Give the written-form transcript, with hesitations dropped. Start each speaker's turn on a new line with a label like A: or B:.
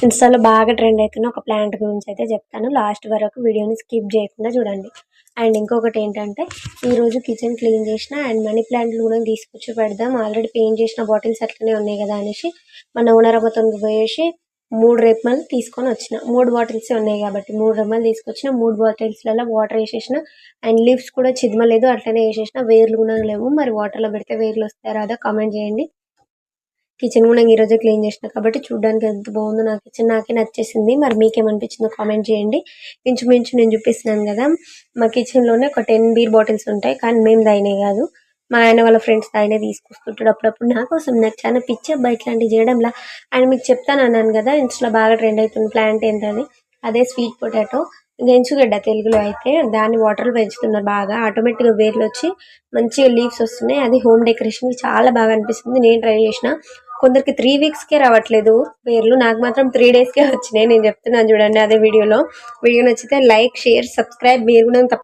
A: ఇన్‌స్టాలో బాగా ట్రెండ్ అయితున్న ఒక ప్లాంట్ గురించి అయితే చెప్తాను. లాస్ట్ వరకు వీడియోని స్కిప్ చేయకుండా చూడండి. అండ్ ఇంకొకటేంటంటే, ఈరోజు కిచెన్ క్లీన్ చేసిన అండ్ మనీ ప్లాంట్లు కూడా తీసుకొచ్చి పెడదాం. ఆల్రెడీ పెయింట్ చేసిన బాటిల్స్ అట్లనే ఉన్నాయి కదా అనేసి మన ఓనర్ అమ్మతోని పోయేసి 3 రెమ్మలు తీసుకొనొచ్చిన. 3 బాటిల్సే ఉన్నాయి కాబట్టి 3 రెమ్మలు తీసుకొచ్చిన. 3 బాటిల్స్‌లలో వాటర్ ఏసేసిన. అండ్ లీవ్స్ కూడా చిదమలేదు. అట్లనే ఏసేసిన. వేర్లు కూడా లేవు. మరి వాటర్‌లో పెడితే వేర్లొస్తాయా రాదా కామెంట్ చేయండి. కిచెన్ కూడా ఈరోజే క్లీన్ చేసిన కాబట్టి చూడడానికి ఎంత బాగుందో నా కిచెన్ నాకే నచ్చేసింది. మరి మీకేమనిపించిందో కామెంట్ చేయండి. ఇంచుమించు నేను చూపిస్తున్నాను కదా, మా కిచెన్‌లోనే ఒక 10 బీర్ బాటిల్స్ ఉంటాయి. కానీ మేము తాగినవి కాదు. మా ఆయన వాళ్ళ ఫ్రెండ్స్ తాగినవి తీసుకొస్తుంటాడు అప్పుడప్పుడు. నా కోసం నాకు చాలా పిచ్చి అబ్బా ఇట్లాంటివి చేయడంలా. అండ్ మీకు చెప్తానన్నాను కదా, ఇన్స్టాలో బాగా ట్రెండ్ అవుతుంది ప్లాంట్ ఏంటది, అదే స్వీట్ పొటాటో. గెంచుగడ్డ తెలుగులో అయితే. దాన్ని వాటర్‌లో పెంచుతున్నారు బాగా. ఆటోమేటిక్‌గా వేర్లు వచ్చి మంచిగా లీవ్స్ వస్తున్నాయి. అది హోమ్ డెకరేషన్‌కి చాలా బాగా అనిపిస్తుంది. నేను ట్రై చేసిన. కొందరికి 3 వీక్స్‌కే రావట్లేదు వేర్లు. నాకు మాత్రం 3 డేస్‌కే వచ్చినాయి. నేను చెప్తున్నాను చూడండి అదే వీడియోలో. వీడియో నచ్చితే లైక్, షేర్, సబ్స్క్రైబ్ మీరు కూడా